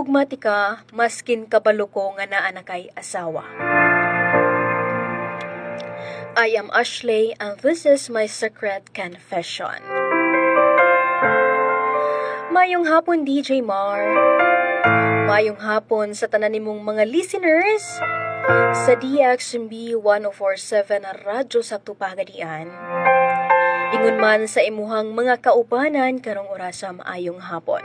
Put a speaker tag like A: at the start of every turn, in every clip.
A: Higugmatika, maskin kabalo ko nga naa na kay asawa. I am Ashley and this is my secret confession. Mayong hapon DJ Mar. Mayong hapon sa tanan nimong mga listeners sa DXMB 1047 radyo sa Tupagadian. Ingon man sa imuhang mga kaubanan karong orasa maayong hapon.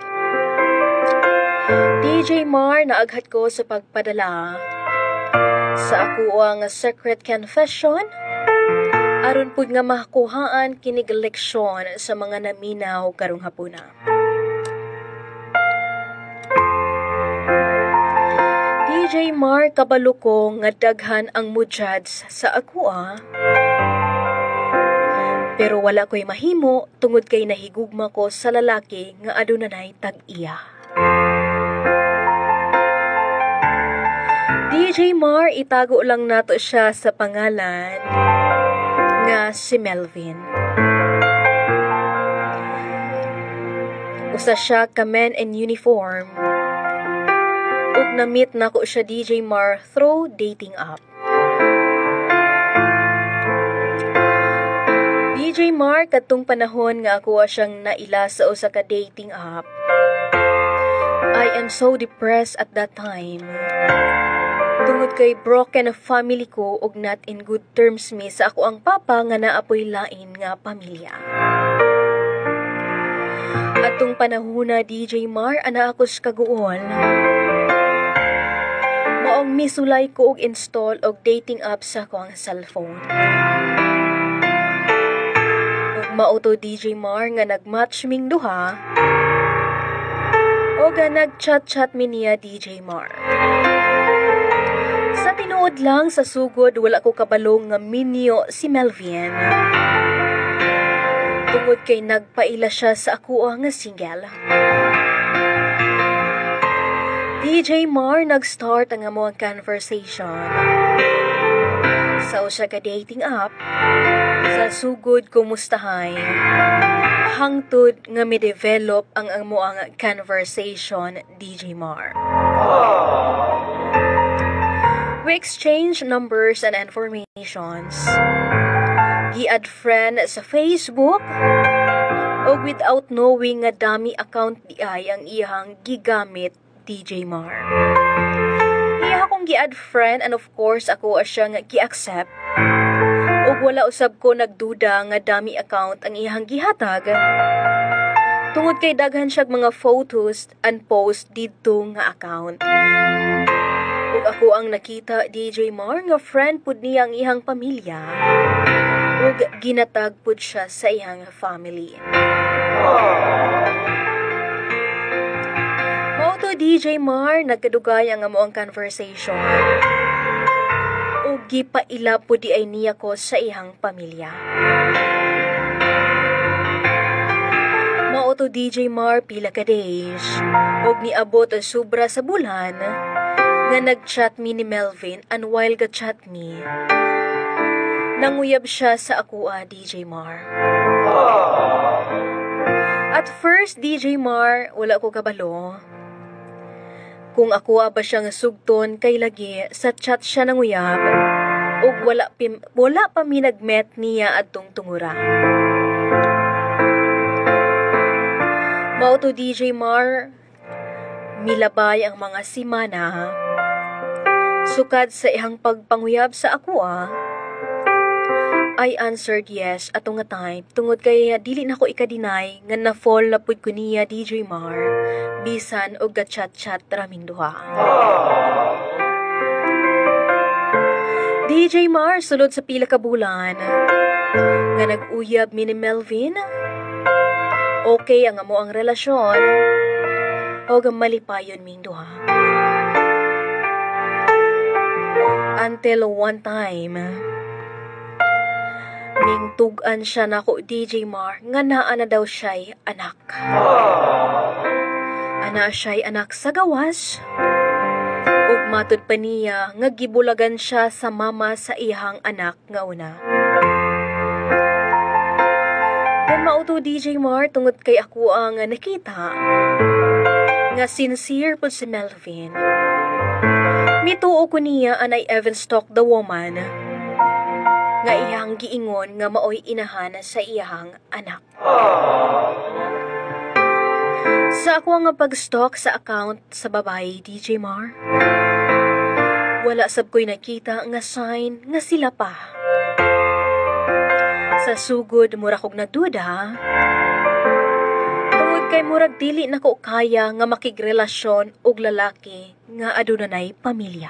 A: DJ Mar, naaghat ko sa pagpadala sa ako ang secret confession aron pud nga makuhaan kinig leksyon sa mga naminaw karong hapuna. DJ Mar, kabalo ko nga daghan ang mujads sa ako pero wala ko'y mahimo tungod kay nahigugma ko sa lalaki nga adunay tag-iya. DJ Mar, itago lang nato siya sa pangalan nga si Melvin. Usa siya ka men in uniform. Ug na-meet nako siya DJ Mar through dating app. DJ Mar, katong panahon nga ako siyang naila sa usa ka dating app. I am so depressed at that time. Tungod kay broken family ko ug not in good terms mi sa ako ang papa nga naapoy lain nga pamilya. Atong panahona DJ Mar, ana ako sa kaguol. Maong misulay ko og install og dating app sa akong cellphone. Ug mauto DJ Mar nga nagmatch ming duha. O nga nagchat-chat mi niya DJ Mar. Sa tinuod lang sa sugod, wala ko kabalong nga minyo si Melvin. Tungod kay nagpaila siya sa ako nga single. DJ Mar, nag-start ang among conversation sa usa ka dating app. Sa sugod kumustahay hangtod nga mi-develop ang among conversation DJ Mar. We exchange numbers and informations. Gi-add friend sa Facebook o without knowing nga dami account di ay ang iyang gigamit DJ Mar. Iya akong gi-add friend and of course ako siya nga gi-accept. Og wala usab ko nagduda nga dami account ang iyang gihatag. Tungod kay daghan siya mga photos and post didto nga account. Ug ako ang nakita DJ Mar nga friend pud niya ang iyang pamilya. Ug ginatag pud siya sa iyang family. Mao to DJ Mar, nagkadugay ang among conversation. Ug gipaila pud di ay niya ko sa iyang pamilya. Mao to DJ Mar, pila ka days. Ug niabot ang sobra sa bulan nga nag-chat mi ni Melvin and while ga-chat mi, nanguyab siya sa ako DJ Mar. At first DJ Mar, wala ko kabalo. Kung ako ba siyang sugton kay lagi sa chat siya nanguyab ug wala pa mi nagmet niya adtong tungura. Mao to DJ Mar, milabay ang mga simana. Sukad sa ihang pagpanguyab sa ako I answered yes atong nga time tungod kay dili na ko ikadinay nga na-fall na pud ko niya DJ Mar bisan og ga-chat-chat raming duha. DJ Mar, sulod sa pila ka bulan nga nag-uyab mi ni Melvin. Okay ang amo ang relasyon og malipayon ming duha. Until one time, ning tugan siya nako DJ Mar nga naa na daw siya'y anak. Ana siya'y anak sa gawas. Ug matud pa niya nga gibulagan siya sa mama sa ihang anak nga una. Then mauto DJ Mar tungod kay ako ang nakita. nga sincere po si Melvin. Mituo ko niya anay even stalk the woman nga iyang giingon nga maoy inahan sa iyang anak. Sa ako nga pag-stalk sa account sa babae, DJ Mar, wala sab ko'y nakita nga sign nga sila pa. Sa sugod mura kog nagduda, tungod kay murag dili nako kaya nga makigrelasyon og lalaki nga adunay pamilya.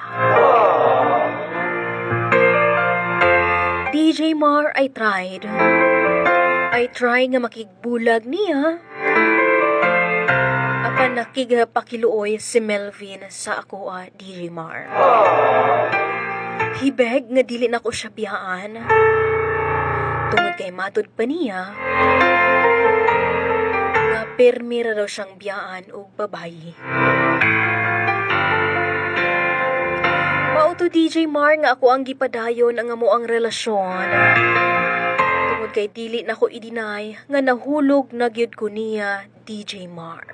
A: DJ Mar, I try nga makigbulag niya. Apan nakigpakiluoy si Melvin sa ako, DJ Mar. Hibeg nga dili nako siya biyaan. Tungod kay matod pa niya nga permira daw siyang biyaan og babayi. Mauto DJ Mar nga ako ang gipadayon ang amoang relasyon. Tungod kay dili nako i-deny nga nahulog na gyud ko niya, DJ Mar.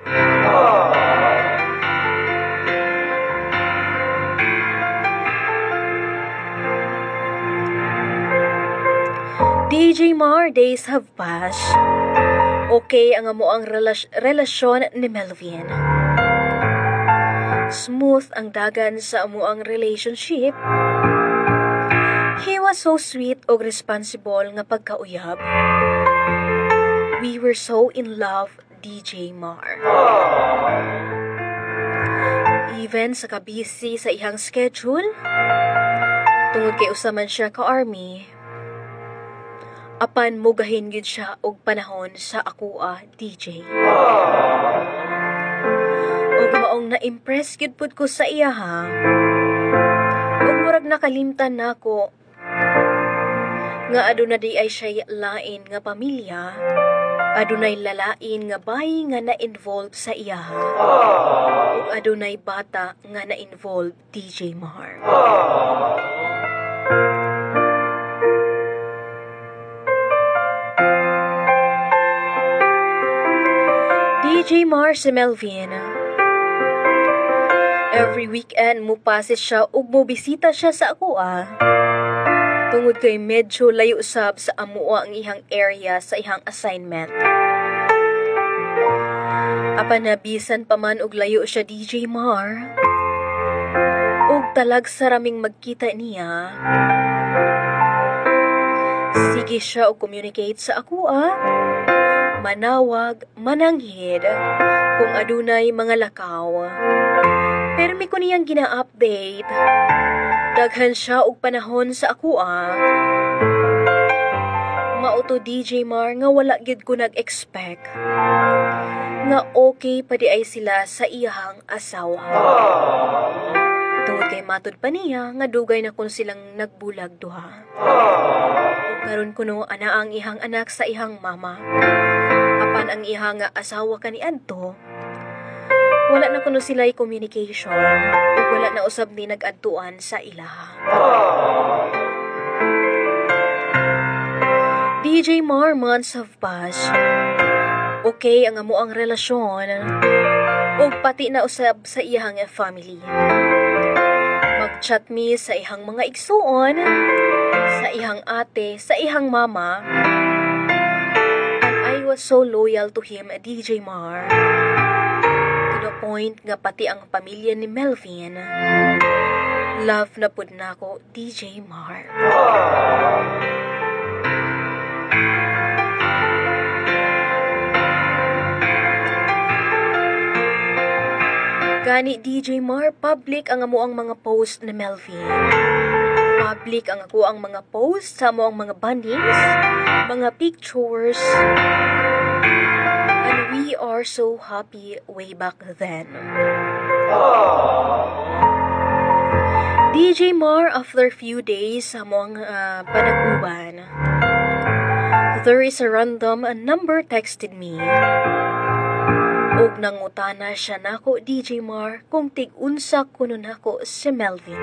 A: DJ Mar, days have passed. Okay ang amoang relasyon ni Melvin. Smooth ang dagan sa amuang relationship. He was so sweet o responsible nga pagkauyab. We were so in love, DJ Mar. Even sa kabisi sa ihang schedule, tungod kay usaman siya ka-army, apan mugahin gid siya og panahon sa akua, DJ. Og maong na-impress gid pud ko sa iya ha. Og murag nakalimtan nako nga aduna di ay siya lain nga pamilya, adunay lalain nga bayi nga na-involve sa iya ha. Og adunay bata nga na-involve, DJ Mar. DJ Mar, si Melvin, every weekend mupasis siya ug mobisita siya sa ako tungod kay medyo layo usab sa amua ang ihang area sa ihang assignment. Apan nabisan pa man og layo siya, DJ Mar, ug talag sa raming magkita niya, sige siya og communicate sa ako manawag, mananghid kung adunay mga lakaw. Permi ko niyang gina-update. Daghan siya og panahon sa ako Mauto, DJ Mar, nga wala gid ko nag-expect nga okay pa di ay sila sa iyahang asawa. Tungod kay matod pa niya nga dugay na kun silang nagbulag duha. O karon kuno ana ang ihang anak sa ihang mama. Apan ang ihang asawa kaniadto, wala na kuno sila'y communication ug wala na usab ni nag-adtuan sa ilaha. DJ Mar, months have passed. Okay ang amuang relasyon ug pati na usab sa iyang family. Mag-chat mi sa ihang mga igsuon, sa ihang ate, sa ihang mama. I was so loyal to him, DJ Mar. To the point nga pati ang pamilya ni Melvin, love na pud nako, DJ Mar. Gani, DJ Mar, public ang amuang mga post ni Melvin. Public ang ako ang mga post sa amuang mga bondings, mga pictures. And we are so happy way back then. DJ Mar, after few days sa amuang panaguban, there is a random number texted me. Og nangutana siya nako, DJ Mar, kung tig-unsa kuno nako si Melvin.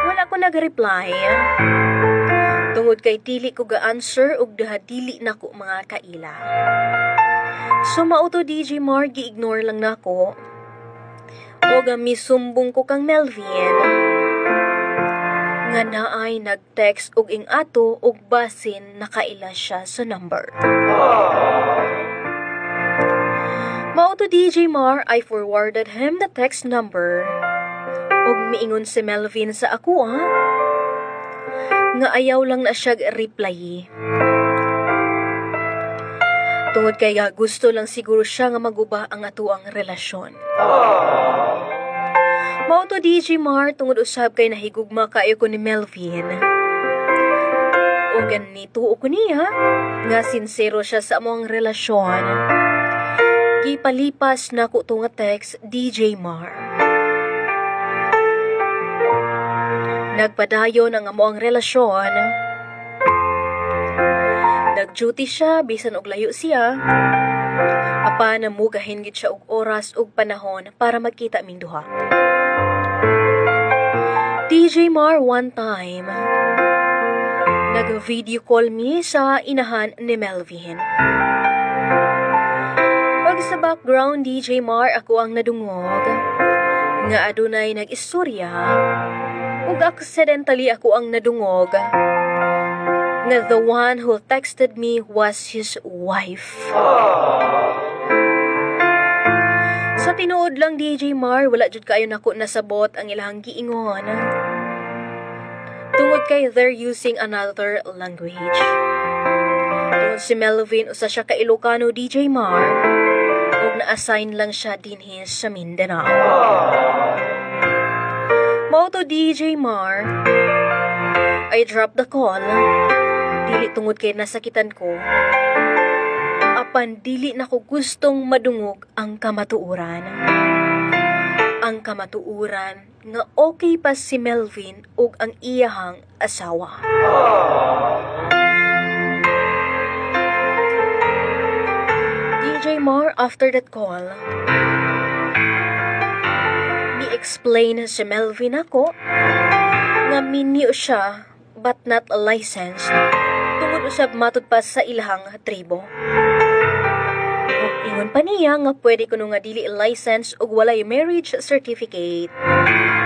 A: Wala ko nag-reply. Tungod kay dili ko ga-answer og daha dili nako mga kaila. So mauto DJ Mar, gi-ignore lang nako. O misumbong ko kang Melvin. Nga naay nag-text og ing ato og basin nakaila siya sa number. Mauto DJ Mar, I forwarded him the text number. Og miingon si Melvin sa ako nga ayaw lang na siya reply. Tungod kaya gusto lang siguro siya nga maguba ang atuang relasyon. Mauto DJ Mar, tungod usab kay nahigugma kayo ko ni Melvin. O ganito ko niya, nga sincero siya sa among relasyon. Gipalipas na ko nga text DJ Mar. Nagpadayon ang among relasyon. Nag-duty siya, bisan og layo siya. Apa na mugahin gid siya og oras og panahon para magkita ming duha. DJ Mar one time, nag-video call me sa inahan ni Melvin. Pag sa background DJ Mar, ako ang nadungog nga adunay nag-istorya ug accidentally ako ang nadungog nga the one who texted me was his wife. Sa tinuod lang DJ Mar, wala jud kayo nako nasabot ang ilang giingon. Tungod kay they're using another language. Tungod si Melvin usa siya ka Ilocano DJ Mar, ug na-assign lang siya dinhi sa Mindanao. Mao to DJ Mar, I dropped the call. Dili tungod kay nasakitan ko. Apan dili na ko gustong madungog ang kamatuuran. Ang kamatuuran nga okay pa si Melvin ug ang iyahang asawa. DJ Mar, after that call, ni-explain si Melvin ako nga minyo siya but not licensed. Tungod usab matud pa sa ilahang tribo. Ug ingon pa niya nga pwede kuno nga dili license ug walay marriage certificate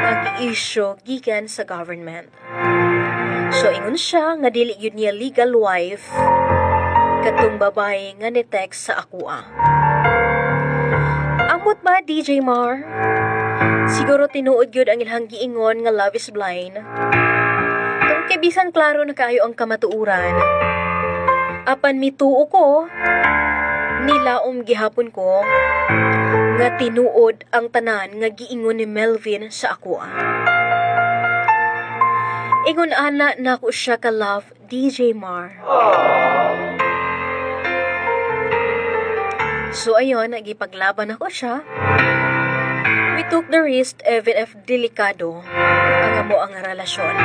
A: mag-issue gikan sa government. So ingon siya nga dili yun niya legal wife katong babae nga ni-text sa akoa. Amot ba DJ Mar? Siguro tinuod yun ang ilang giingon nga love is blind. Kay bisan klaro na kayo ang kamatuuran. Apan mituo ko, nilaom gihapon ko, nga tinuod ang tanan nga giingon ni Melvin sa ako. Ingon ana na ko siya ka love DJ Mar. So ayon, nagipaglaban ako siya. We took the risk even if delikado ang amo ang relasyon.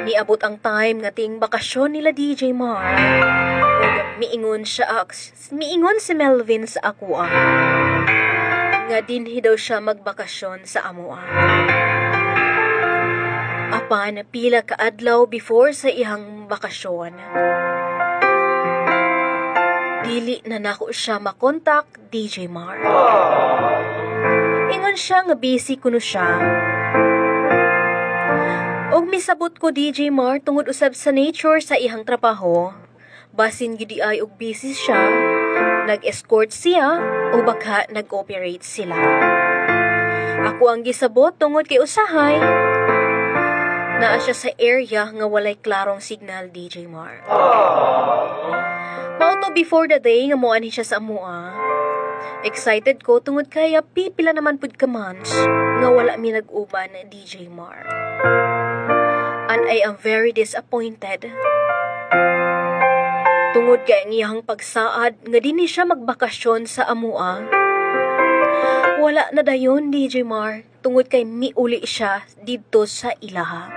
A: Niabot ang time nga ting bakasyon nila DJ Mar. Ug miingon si Melvin sa ako nga dinhi daw siya magbakasyon sa amo. Apan pila ka adlaw before sa ihang bakasyon, dili na nako siya makontak DJ Mar. Ingon siya nga busy kuno siya. Og misabot ko DJ Mar tungod usab sa nature sa ihang trabaho. Basin gidi ay og busy siya, nag-escort siya o baka nag-operate sila. Ako ang gisabot tungod kay usahay naa siya sa area nga walay klarong signal DJ Mar. Mao to before the day nga moani siya sa amoa. Excited ko tungod kaya pipila naman pud ka months nga wala mi nag-uban DJ Mar. And I am very disappointed. Tungod kay ang iyang pagsaad nga dinhi siya magbakasyon sa amoa. Wala na dayon DJ Mar tungod kay miuli siya didto sa ilaha.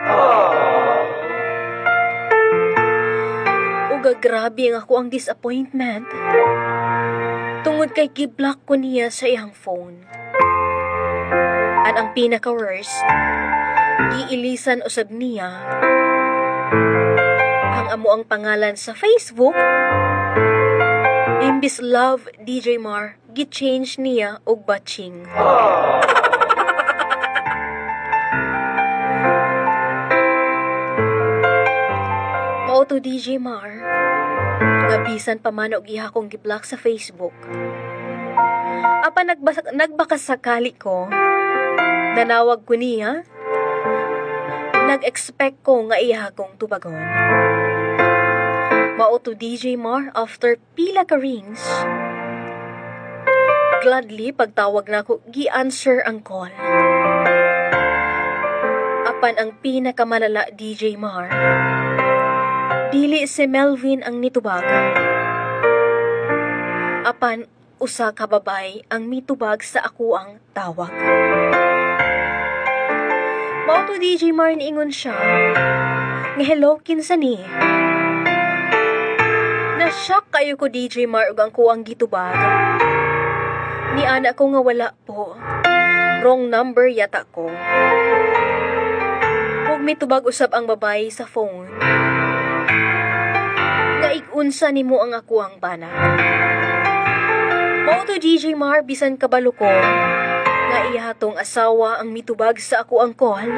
A: Uga grabe ang ako ang disappointment. Tungod kay gi-block ko niya sa iyang phone. At ang pinaka-worst, giilisan usab niya ang amo ang pangalan sa Facebook. Imbis love, DJ Mar, gi-change niya og batching. Mao to DJ Mar, nga bisan pa man og iha kong gi-block sa Facebook. Apan nagbakasakali ko, nanawag ko niya, nag-expect ko nga iha kong tubagon. Mao to DJ Mar after pila ka rings. Gladly pagtawag na ko, gi-answer ang call. Apan ang pinakamalala DJ Mar, dili si Melvin ang nitubag. Apan usa ka babay ang mitubag sa ako ang tawag. Mao to DJ Mar niingon siya, nga hello kinsa ni. Na-shock kayo ko DJ Mar ug ang kuang gitubag. Ni ana ko nga wala po. Wrong number yata ko. Ug mitubag usab ang babay sa phone. Unsa nimo ang ako ang bana. Mao to DJ Mar bisan kabalo ko nga ihatong asawa ang mitubag sa ako ang call.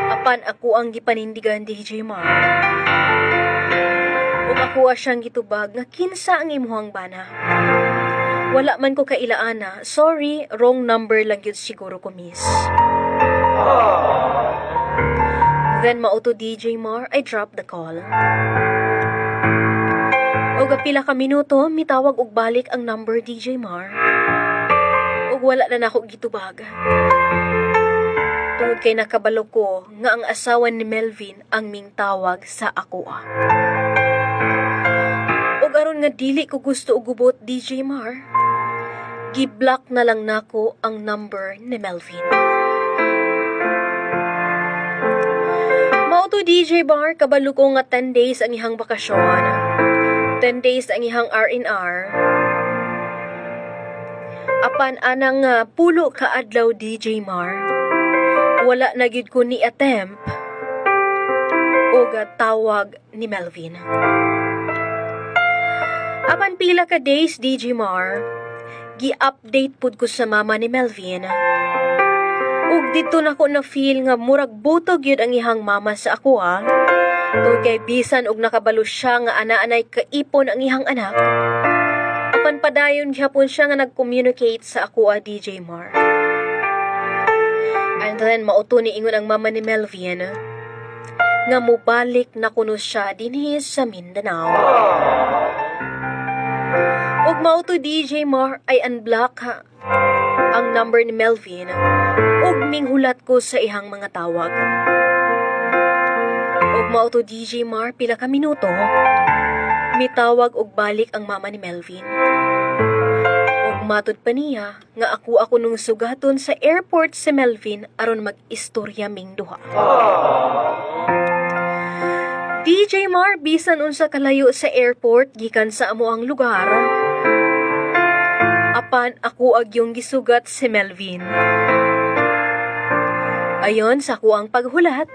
A: Apan ako ang gipanindigan DJ Mar. Ug ako siyang gitubag nga kinsa ang imuhang bana. Wala man ko kailaana. Sorry, wrong number lang yun siguro ko miss. Then mao to DJ Mar, I dropped the call. Og pila ka minuto, mitawag og balik ang number DJ Mar. Og wala na nako gitubag. Tungod kay nakabalo ko nga ang asawa ni Melvin ang mingtawag sa ako. Og aron nga dili ko gusto og gubot DJ Mar, gi-block na lang nako ang number ni Melvin. Mao to DJ Mar, kabalo ko nga 10 days ang ihang bakasyon. 10 days ang ihang R&R. Apan anang pulo ka adlaw DJ Mar, wala na gyud ko ni attempt o tawag ni Melvin. Apan pila ka days DJ Mar, gi-update pud ko sa mama ni Melvin. Ug dito na ko na feel nga murag butog yun ang ihang mama sa ako Tungod kay bisan og nakabalo siya nga ana-anay kaipon ang ihang anak. Apan padayon gyapon siya nga nag-communicate sa ako DJ Mar. And then mauto ni ingon ang mama ni Melvin nga mubalik na kuno siya dinhi sa Mindanao. Ug mauto DJ Mar ay unblock ang number ni Melvin ug minghulat ko sa ihang mga tawag. Ug mao to DJ Mar pila ka minuto, mitawag og balik ang mama ni Melvin. Ug matud pa niya nga ako nung sugaton sa airport si Melvin aron mag-istorya ming duha. DJ Mar bisan unsa kalayo sa airport gikan sa amo ang lugar. Apan ako agyong gisugat si Melvin. Ayon sa ako ang paghulat,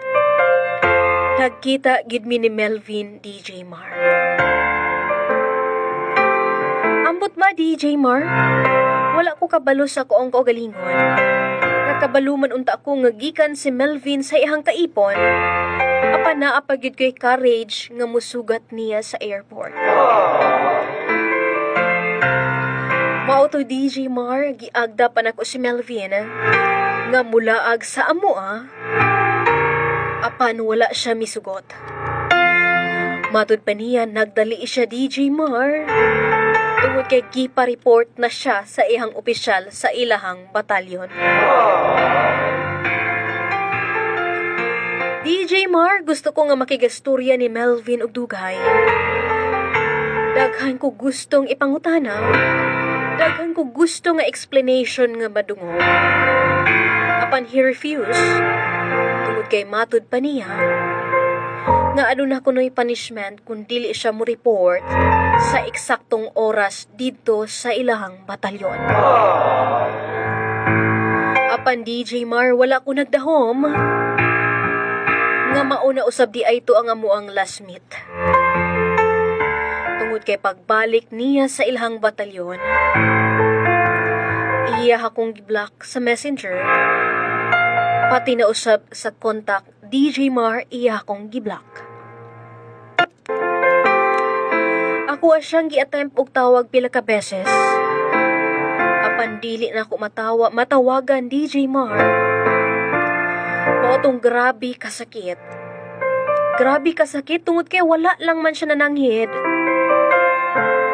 A: nagkita gid mi ni Melvin DJ Mar. Ambot ma DJ Mar, wala ko kabalo sa ko ang kaugalingon. Nakabalo man unta ako nga gikan si Melvin sa ihang kaipon. Apan naa pa gyud kay courage nga musugat niya sa airport. Mao to DJ Mar, giagda pa nako si Melvin nga mulaag sa amo apan wala siya misugot. Matud pa niya, nagdali siya DJ Mar. Tungod kay gipa-report na siya sa ihang opisyal sa ilahang batalyon. DJ Mar, gusto ko nga makigastorya ni Melvin og dugay. Daghan ko gustong ipangutana. Daghan ko gusto nga explanation nga madungo. Apan he refused. Tungod kay matud pa niya nga aduna kunoy punishment kung dili siya mo report sa eksaktong oras dito sa ilahang batalyon. Apan DJ Mar, wala ko nagdahom nga mauna usab di ay to ang amuang last meet. Tungod Tungod kay pagbalik niya sa ilhang batalyon, iya akong giblock sa messenger, pati na usab sa contact DJ Mar iya akong giblock. Ako siyang gi-attempt og tawag pila ka beses. Apan dili na ako matawagan DJ Mar. Maotong grabe kasakit. Grabe kasakit tungod kay wala lang man siya nananghid.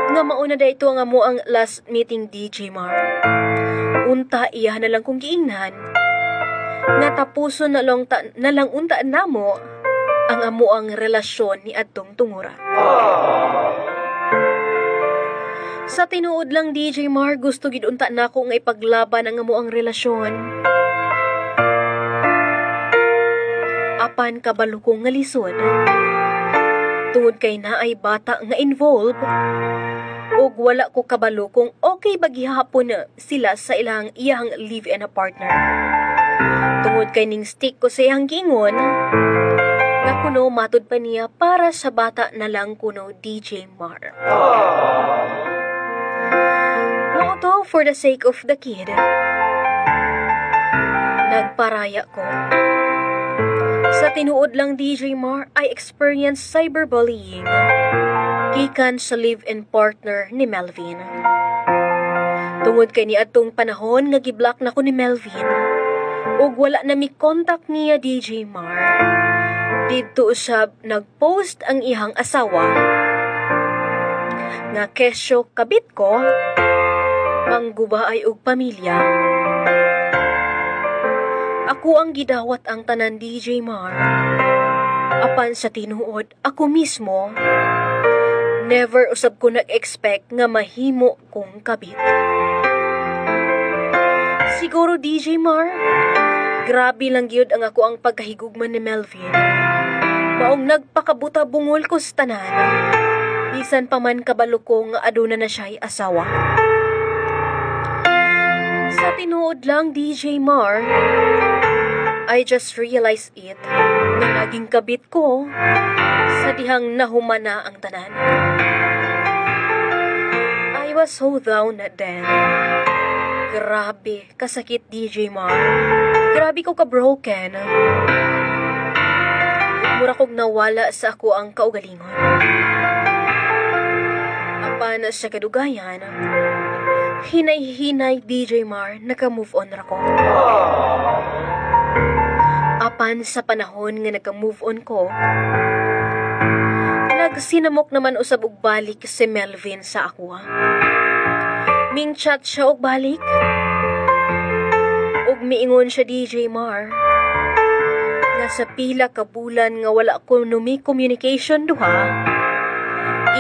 A: Nga mauna da ito nga mo ang last meeting DJ Mar. Unta iya na lang kong giingnan. Nga tapuso na lang untaan namo ang amo ang relasyon ni adtong tungura. Sa tinuod lang DJ Mar, gusto gid unta nako nga ipaglaban ang amo ang relasyon. Apan kabalo kong nga lisod. Tungod kay naay bata nga involved, ug wala ko kabalo kung okay ba gihapon na sila sa iyang live-in na partner. Tungod kay ning stick ko sa iyang giingon, nga kuno matud pa niya para sa bata na lang kuno DJ Mar. Moto for the sake of the kid. Nagparaya ko. Sa tinuod lang DJ Mar, I experienced cyberbullying gikan sa live-in partner ni Melvin. Tungod kay niadtong panahon nga giblock na ko ni Melvin, ug wala na mi contact niya DJ Mar. Dito usab nagpost ang ihang asawa nga kesyo kabit ko ang gubaay og pamilya. Ako ang gidawat ang tanan DJ Mar. Apan sa tinuod, ako mismo never usab ko nag-expect nga mahimo kong kabit. Siguro DJ Mar, grabe lang gyud ang ako ang pagkahigugman ni Melvin. Maong nagpakabuta bungol ko sa tanan. Bisan pa man kabalo ko nga aduna na siya'y asawa. Sa tinuod lang DJ Mar, I just realized it na naging kabit ko sa dihang nahumana ang tanan. I was so down then. Grabe, kasakit DJ Mar. Grabe ko ka-broken. Mura kong nawala sa ako ang kaugalingon. Apan sa kadugayan, hinay-hinay DJ Mar, naka-move on ra ko. Apan sa panahon nga naka-move on ko, nagsinamok naman usab og balik si Melvin sa ako. Ming chat siya og balik. Ug miingon siya DJ Mar nga sa pila ka bulan nga wala ko numi communication duha,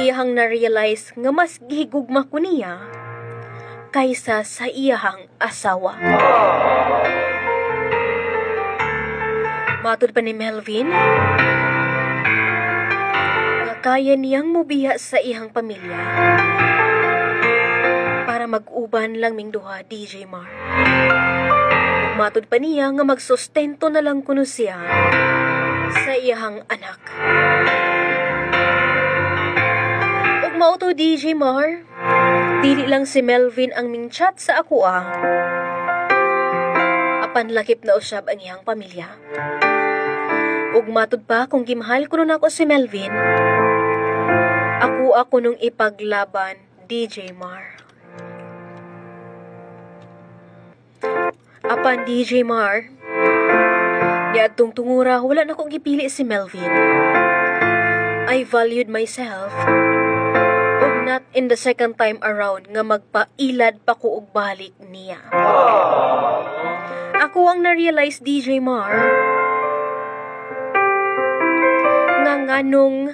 A: iyahang na-realize nga mas gihigugma ko niya kaysa sa iyahang asawa. Matod pa ni Melvin nga kaya niyang mubiya sa iyang pamilya para mag-uban lang ming duha DJ Mar. Matod pa niya nga magsustento na lang kuno siya sa iyahang anak. Ug mao to DJ Mar, dili lang si Melvin ang ming chat sa ako apan lakip na usab ang iyang pamilya. Ug matod pa kung gimahal kuno nako si Melvin, ako nung ipaglaban DJ Mar. Apan DJ Mar, niadtong tungura wala na kong gipili si Melvin. I valued myself. Ug not in the second time around nga magpailad pa ko og balik niya. Ako ang na-realize DJ Mar nga nganong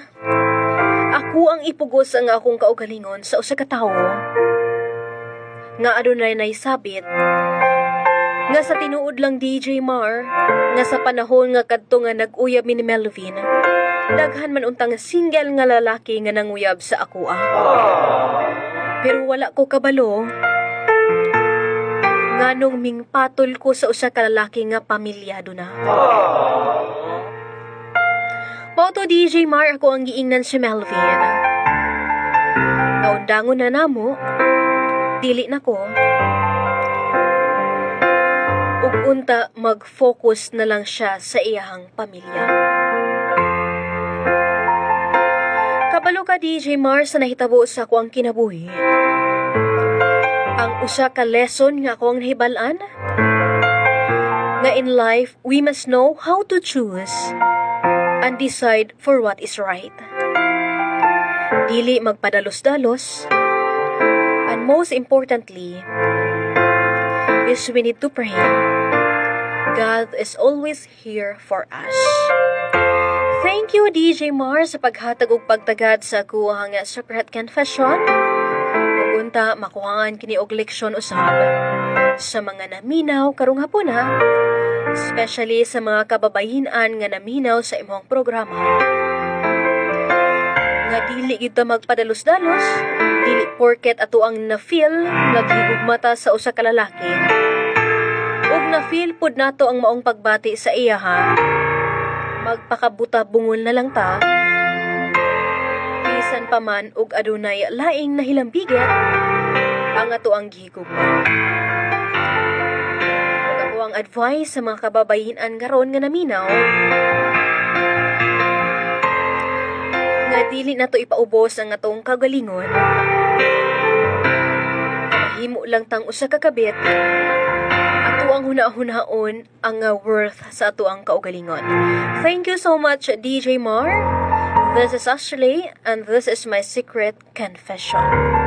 A: ako ang ipugos ang akong kaugalingon sa usa ka tawo nga adunay naisabit nga sa tinuod lang DJ Mar nga sa panahon nga kadto nga nag-uyab ni Melvin, daghan man untang single nga lalaki nga nanguyab sa ako Pero wala ko kabalo nganong mingpatol ko sa usa ka lalaki nga pamilyado na. Mao to DJ Mar, ako ang giingnan si Melvin. dangon na namo, dili na ko. Ug unta mag-focus na lang siya sa iyahang pamilya. Kabalo ka DJ Mars sa nahitabo sa akong kinabuhi. Ang usa ka lesson nga akong nahibalaan nga in life we must know how to choose and decide for what is right. Dili magpadalos-dalos, and most importantly is we need to pray. God is always here for us. Thank you DJ Mars sa paghatag ug pagtagad sa kuha nga secret confession. Ug unta makuhaan kini og leksyon usab sa mga naminaw karong hapon ha. Especially sa mga kababayin-an nga naminaw sa imong programa. Nga dili kita magpadalos-dalos, dili porket ato ang na-feel naghigugmata sa usa ka lalaki. Ug na-feel pud nato ang maong pagbati sa iya ha. Magpakabuta bungol na lang ta. Bisan pa man ug adunay laing nahilambiget ang ato ang gihigugma. Ug ako ang advice sa mga kababayin-an karon nga naminaw nga dili nato ipaubos ang atong kagalingon. Mahimo lang tang usa ka kabit ato ang hunahunhaon ang worth sa ato ang kaugalingon. Thank you so much DJ Mar. This is Ashley and this is my secret confession.